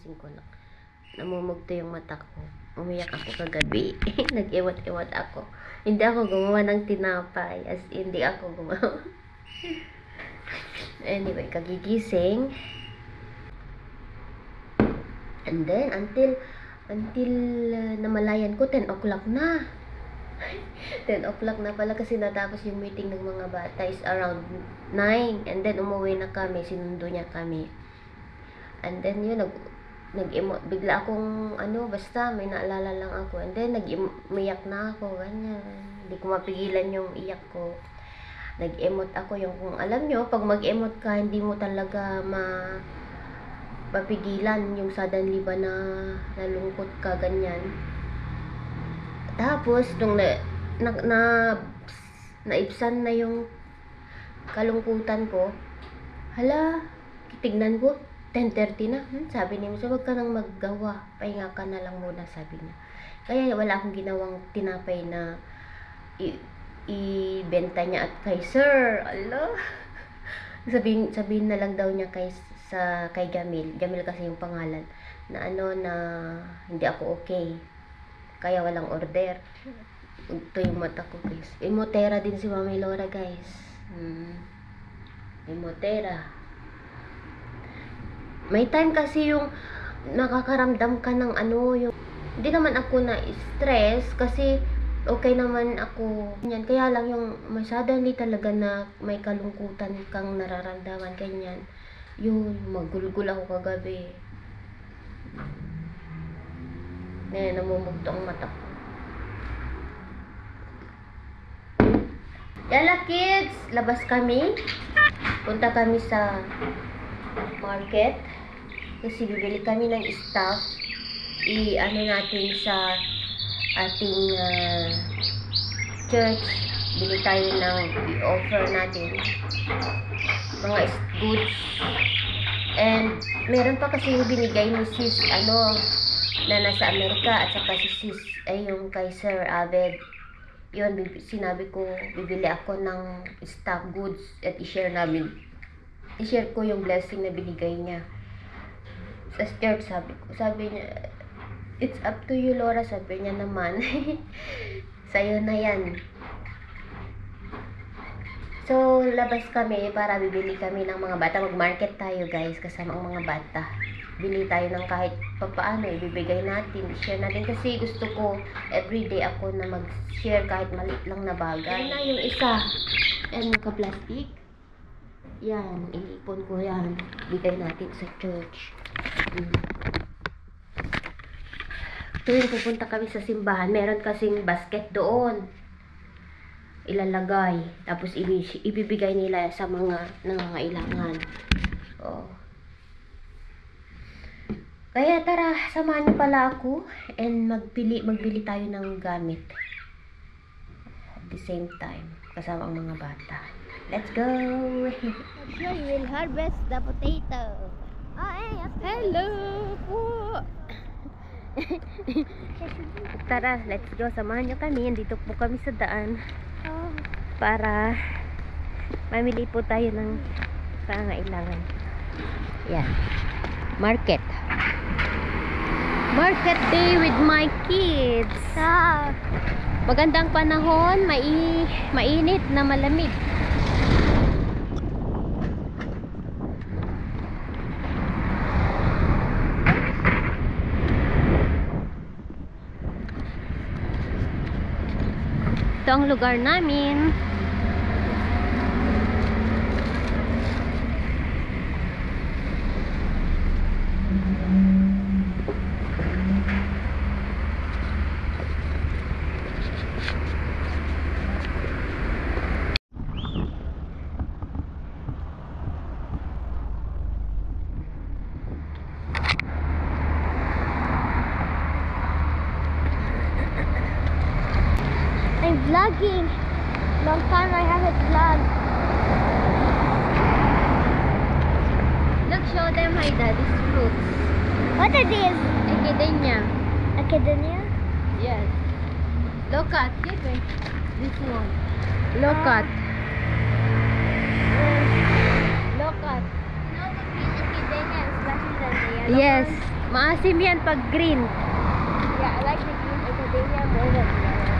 gising ko na. Namumugto yung mata ko. Umiyak ako kagabi. Nag-iwat-iwat ako. Hindi ako gumawa ng tinapay. As in, hindi ako gumawa. Anyway, kagigising. And then, until namalayan ko, 10 o'clock na. 10 o'clock na pala kasi natapos yung meeting ng mga bata is around 9. And then, umuwi na kami. Sinundo niya kami. And then, yun, bigla akong, basta may naalala lang ako. And then, nag-iyak na ako, ganyan. Hindi ko mapigilan yung iyak ko. Nag-emote ako yung, kung alam nyo, pag mag-emote ka, hindi mo talaga mapigilan yung suddenly ba na nalungkot ka, ganyan. Tapos, nung naibsan na yung kalungkutan ko, hala, tignan ko, 10:30 na. Sabi niya, so wag ka nang maggawa, pahinga ka na lang muna, sabi niya. Kaya wala akong ginawang tinapay na ibenta niya at kay Sir. Ala. Sabihin na lang daw niya kay Jamil. Jamil kasi yung pangalan. Na na hindi ako okay. Kaya walang order. Ito yung mata ko, guys. Emotera din si Mami Laura, guys. Emotera. May time kasi yung nakakaramdam ka ng yung hindi naman ako na-stress kasi okay naman ako. Ganyan. Kaya lang yung suddenly talaga na may kalungkutan kang nararamdaman, ganyan. Yun, magulgul ako kagabi. Namumugto ang mata ko. Yala kids, labas kami. Punta kami sa market. Kasi bibili kami ng stuff. Natin sa ating church. Bili tayo ng i-offer natin. Mga goods. And meron pa kasi binigay ni sis, na nasa Amerika. At saka si sis, yung kay Sir Abed. Yun, sinabi ko, bibili ako ng stock goods at i-share namin. I-share ko yung blessing na binigay niya. Sa church, sabi niya, it's up to you, Laura, sabi niya naman. Sa'yo na yan. So, labas kami para bibili kami ng mga bata. Mag-market tayo, guys, kasama ang mga bata. Bili tayo ng kahit papaano, ibibigay natin, i-share natin. Kasi gusto ko, everyday ako na mag-share kahit maliit lang na bagay. Yan na yung isa. And naka-plastic. Yan, iipon ko yan. Bigay natin sa church. Tuwing pupunta kami sa simbahan, meron kasing basket doon. Ilalagay. Tapos ibibigay nila sa mga nangangailangan. Oh. Kaya tara, samahan niyo pala ako. And magbili tayo ng gamit. At the same time, kasama ang mga bata. Let's go! Okay, we'll harvest the potato. Hello po! Tara, let's go. Samahan niyo kami. Dito po kami sa daan. Para mamili po tayo ng pangailangan. Yan. Market. Market day with my kids. Magandang panahon, mainit na malamig. Ito ang lugar namin. I'm vlogging. Long time I haven't vlogged. Look, show them my daddy's fruits. What are these? Echidnia. Academia? Yes. Look at, give me this one. Look at. Look at. No, but these academia is better than the yellow Yes. ones. Maasim yan pag green. Yeah, I like the green macadamia more than the yellow.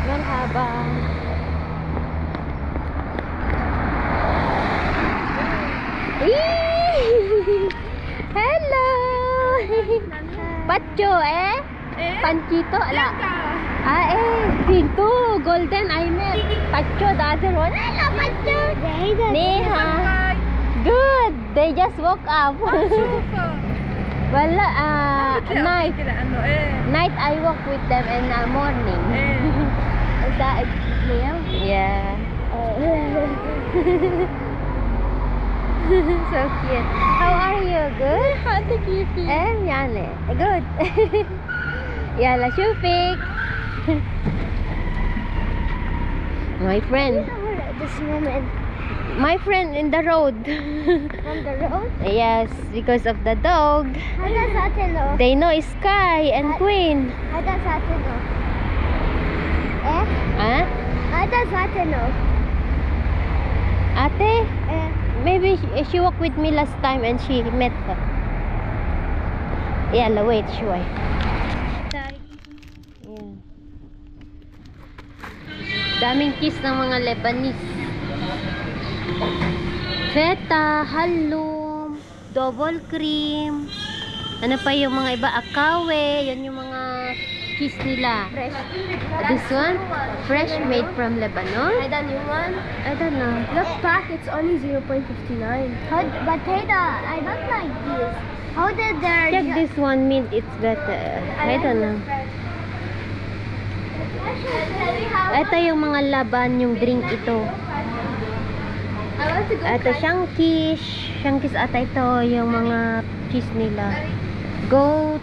Merhaba. Hello. Pacho Panchito ala. Pinto golden I met. Pacho the other one. Hello Pacho. Neha. Good. They just woke up. Wala night. Night I walk with them in the morning. Is that a male? Yeah. So cute. How are you? Good? Yani. Good. Yala, Shufik. My friend. This woman My friend in the road. on the road? Yes, because of the dog. How does that know? They know Sky and Queen. How does that know? Eh? Huh? How does that know? Ate? Eh? Maybe she walked with me last time and she met her. Yala, wait, shuay. Yeah. Daming kiss ng mga Lebanese. Feta, halloum, double cream. Ano pa yung mga iba? Akawe. Yan yung mga cheese nila. Fresh. This one? Fresh, made from Lebanon? And the new one? I don't know. Look back, it's only 0.59. But Taylor, I don't like this. How did their... Check this one, mint. It's better. I don't know. Ito yung mga laban, yung drink ito. I want to go Ito, Shankish. Shankish ata ito, yung mga cheese nila. Goat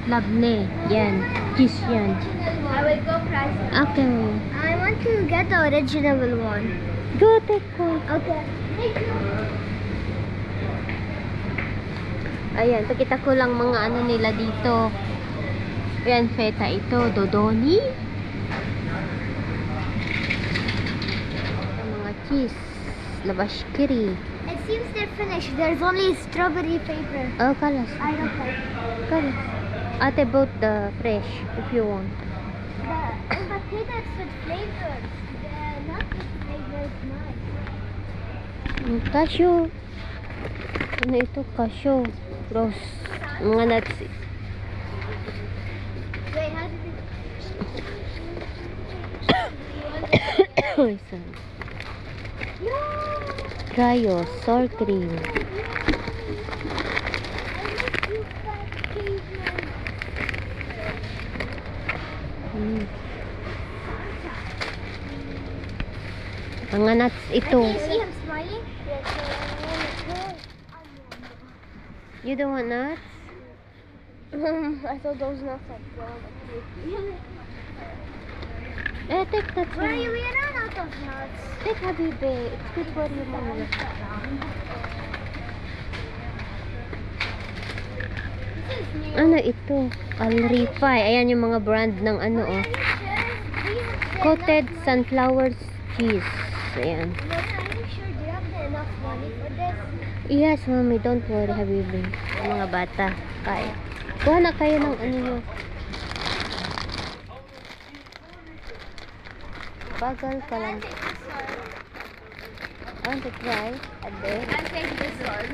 labne. Yan. Cheese yan. I will go price. Okay. I want to get the original one. Go, take one. Okay. Thank you. Ayan, pakita ko lang mga ano nila dito. Ayan, feta ito. Dodoni. Mga cheese. Labashkiri. It seems they're finished. There's only strawberry flavor. Oh, kalas. I don't like Kalas. Ate, both the fresh, if you want. the potatoes with flavors. The nut flavor is nice. Cashew. Ano ito? Cashew. Rose. Mga nuts. Wait, how did it... Ay, sorry. Cryo, sour cream. Mga nuts ito. See him smiling? You don't want nuts? I thought those nuts are brown. Take that Where are one. you? We ran out of nuts. Take Habibe. It's good for you, mama. This is new. Ano ito? Alrify. Ayan yung mga brand ng ano, oh. Coated sunflower cheese. Ayan. Are you sure they have enough money for this? Yes, mommy. Don't worry, Habibi. Mga bata. Kaya. Kuha na kayo ng ano nyo. Bagal ka lang. I want to try a bit. I'll take this one.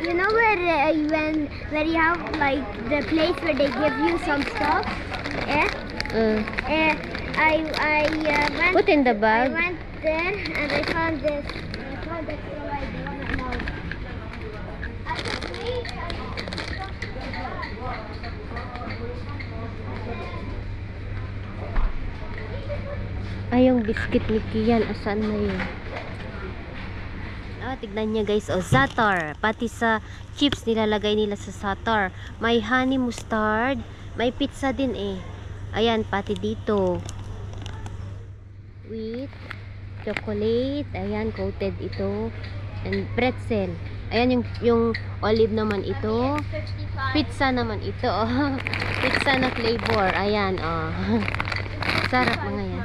You know where where you have like the place where they give you some stuff? Yeah. I went. Put in the I bag. went there and I found this. I found that so I don't know. I said, please. Ay, yung biscuit ni Kian. Asan na yun? Tignan niya guys. Oh, Zatar. Pati sa chips nilalagay nila sa Zatar. May honey mustard. May pizza din eh. Ayan, pati dito. with chocolate. Ayan, coated ito. And pretzel. Ayan yung olive naman ito. 55. Pizza naman ito. Oh. Pizza na flavor. Ayan, oh. Sarap mga yan.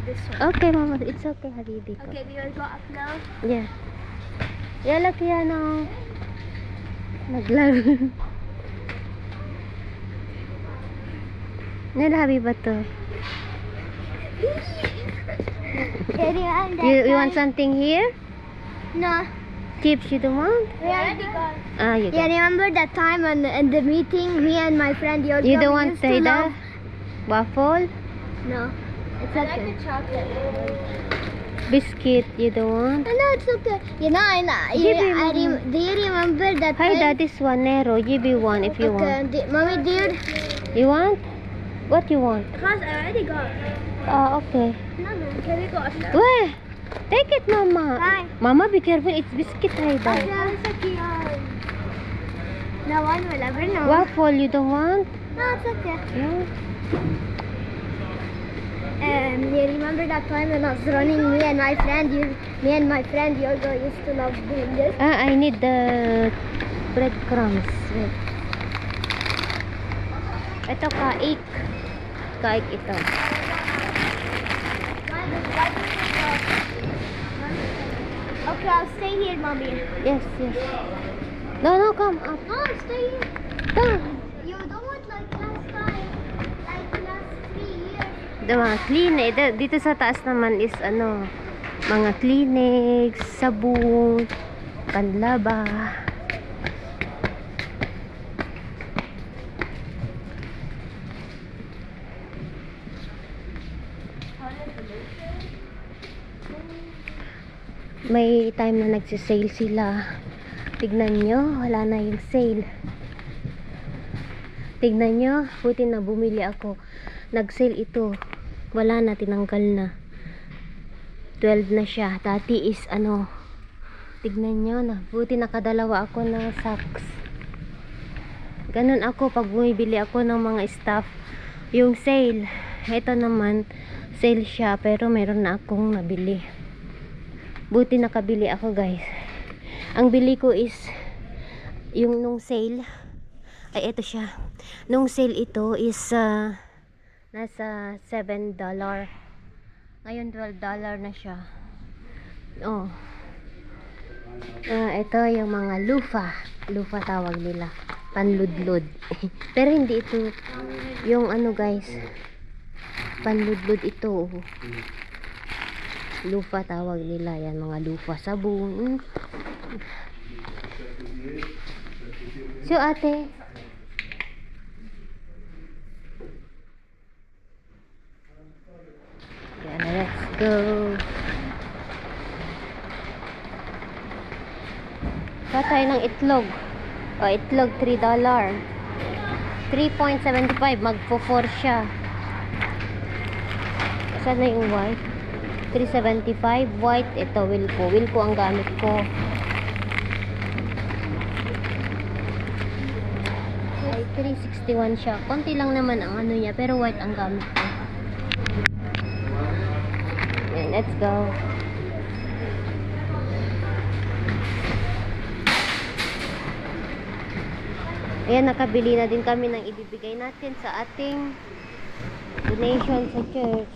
This one. Okay, mama. It's okay, habibi ko. Okay, we will go up now. Yeah. Laki yan, oh. Naglaro. Nalabi ba to? You want something here? No. Chips you don't want? We already got. You Yeah, got. remember that time in the meeting, me and my friend Yoga, You don't we want used to the love... waffle? No. It's okay. I like the chocolate. Biscuit you don't want? No, it's okay. You know, Give me one. do you remember that Hi, time? that is one Nero. Give me one if you want. Okay, Mommy, do you... You want? What you want? Because I already got. Oh, okay. No, can we go up now? Where? Take it, Mama. Bye. Mama, be careful. It's biscuit, Haida. No one will ever know. Waffle you don't want? No, it's okay. Yeah. You remember that time when I was running, me and my friend Yoga used to love doing this. I need the breadcrumbs. Wait. Ito, kaik. Kaik ito. Okay, I'll stay here, Mommy. Yes, yes. No, come up. No, I'll stay here. Come. You don't want like last time, like last 3 years. Diba, Kleenex. Dito sa taas naman is ano, mga Kleenex, sabon, panlaba. May time na nagsisale sila. Tignan nyo, wala na yung sale. Tignan nyo, buti na bumili ako. Nag-sale ito. Wala na, tinanggal na. 12 na siya. Dati is ano, tignan nyo na. Buti nakadalawa ako ng socks. Ganun ako pag bumibili ako ng mga stuff. Yung sale, ito naman, sale siya pero meron na akong nabili. Buti nakabili ako, guys. Ang bili ko is yung nung sale. Ay, ito siya. Nung sale ito is nasa $7. Ngayon $12 na siya. Oh. Ito yung mga lufa. Lufa tawag nila. Panludlod. Pero hindi ito yung ano, guys. Panludlod ito. Lufa tawag nila. Yan, mga lufa. Sabon. So, ate. Yan, let's go. Patay ng itlog. O, itlog, $3. 3.75. Magpo-4 siya. Saan na yung white? 3.75. White, ito, Wilco. Wilco ang gamit ko. Ay, 3.61 siya. Konti lang naman ang ano niya, pero white ang gamit ko. Yan, let's go. Ayan, nakabili na din kami ng ibibigay natin sa ating donation sa church.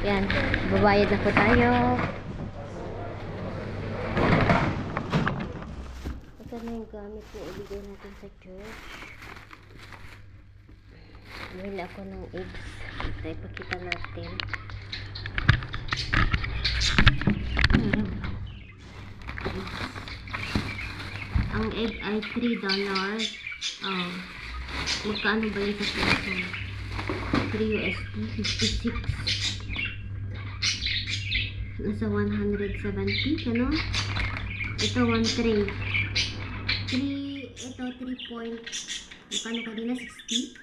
Yan, babayad na po tayo. Ito na yung gamit na ibigay natin sa church. Bumili ako ng eggs. Ito, ipakita natin. Ang egg ay $3. Oh. Magkano ba yun sa peso? 3 USD, 56. Nasa 170, ano? Ito, 1 tray. Ito, 3 point, magkano kanina? 60?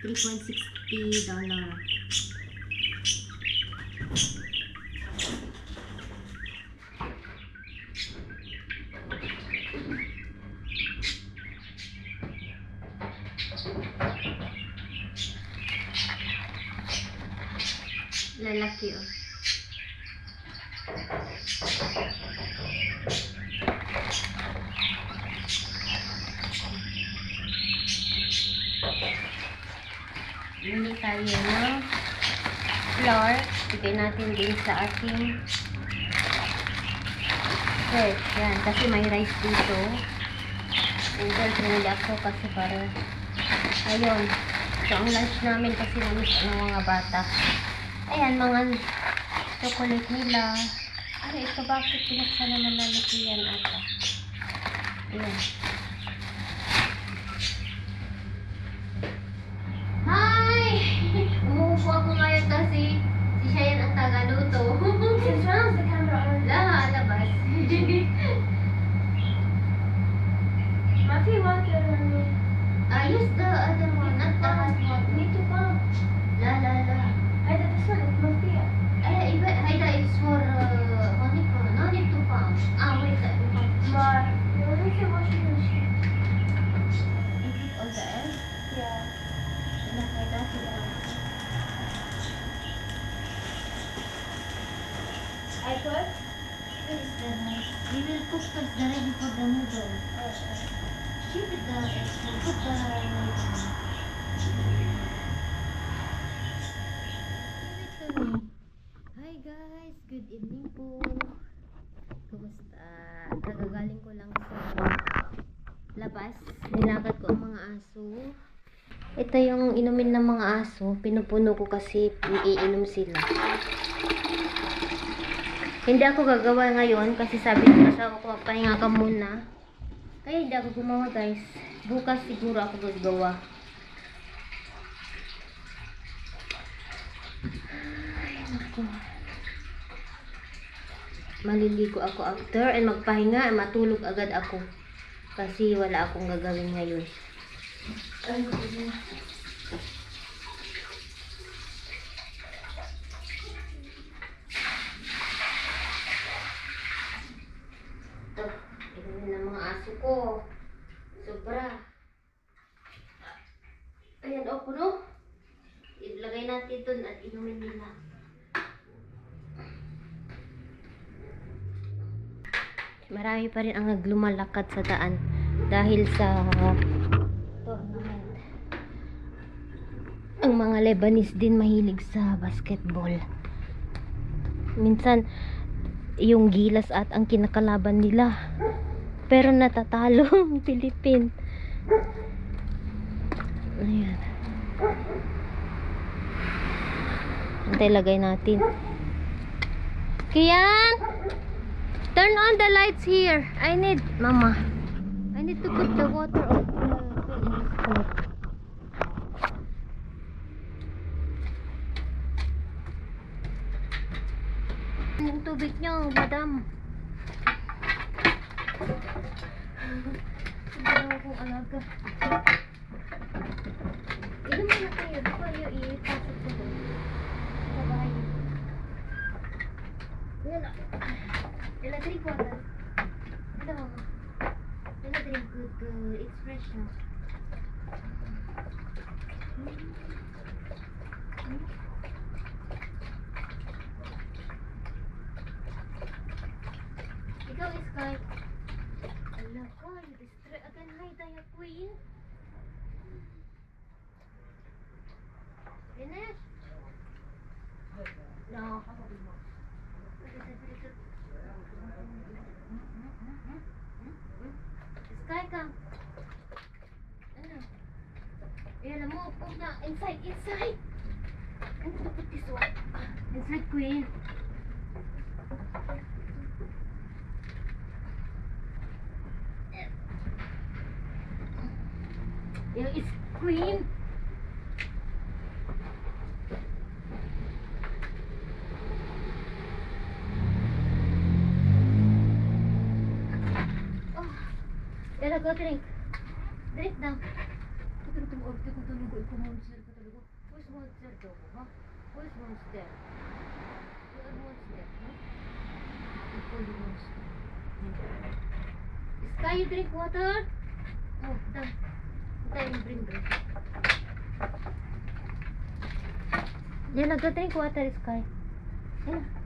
$3.60. Lalaki oh. Bili tayo ng flour. Bigay natin din sa ating fish. Yan, kasi may rice dito. Noodles nila ako kasi para ayun. So, ang lunch namin kasi namis ng mga bata. Ayan, mga chocolate nila. Ano ito, bakit pinaksa naman lalaki yan ata? Ayan. Hi! Umuupo ako ngayon kasi si Shayan ang tagaluto. Since when was the camera on? Labas. Muffy, what the Use the other one, not the hot one. need to come. La. I did this one, Muffy. Haida is for honeycomb. No need to pump. Wait. But you only can wash your machine. Is it all the egg? Yeah. Haida sila. I put? Where is the rice? We will cook the ready for the noodle. Keep it the egg. Put the rice. Hi guys, good evening po. Kumusta? Kagagaling ko lang sa labas. Nilakad ko ang mga aso. Ito yung inumin ng mga aso. Pinupuno ko kasi iinom sila. Hindi ako gagawa ngayon kasi sabi ng asawa ko magpahinga ka muna. Kaya hindi ako gumawa guys. Bukas siguro ako gagawa. Ay, naku. Maliligo ako after and magpahinga and matulog agad ako. Kasi wala akong gagawin ngayon. Ito, inumin ng mga aso ko. Sobra. Ayan, puno. Ilagay natin dun at inumin nila. Marami pa rin ang naglumalakad sa daan dahil sa tournament. Ang mga Lebanese din mahilig sa basketball. Minsan yung Gilas at ang kinakalaban nila, pero natatalo ang Philippines. Ayan. Antay lagay natin. Kian! Turn on the lights here. I need, Mama. I need to put the water on the yung tubig nyo, madam. Hindi akong alaga. Inom na kayo. Di ba yung ipasok ko doon? Sa bahay. Yan. Drink water. Ito, Mama. Drink good. It's fresh now. Ikaw, Sky. Ala ko, you destroy again. Hi, tayo, Queen. Finish? No, kapag mo. Sky, come. Ano? Ayan mo, put na. Inside. I need to put this one. Inside, Queen. Here is Queen. Yala, go drink. Drink now. Ito tumuog ko tulugo. Ito monster ko tulugo. Who's monster to? Ha? Who's monster? You are monster, ha? Ito yung monster. Sky, you drink water? Oh, done. Time bring. Yan, go drink water, Sky. Yan.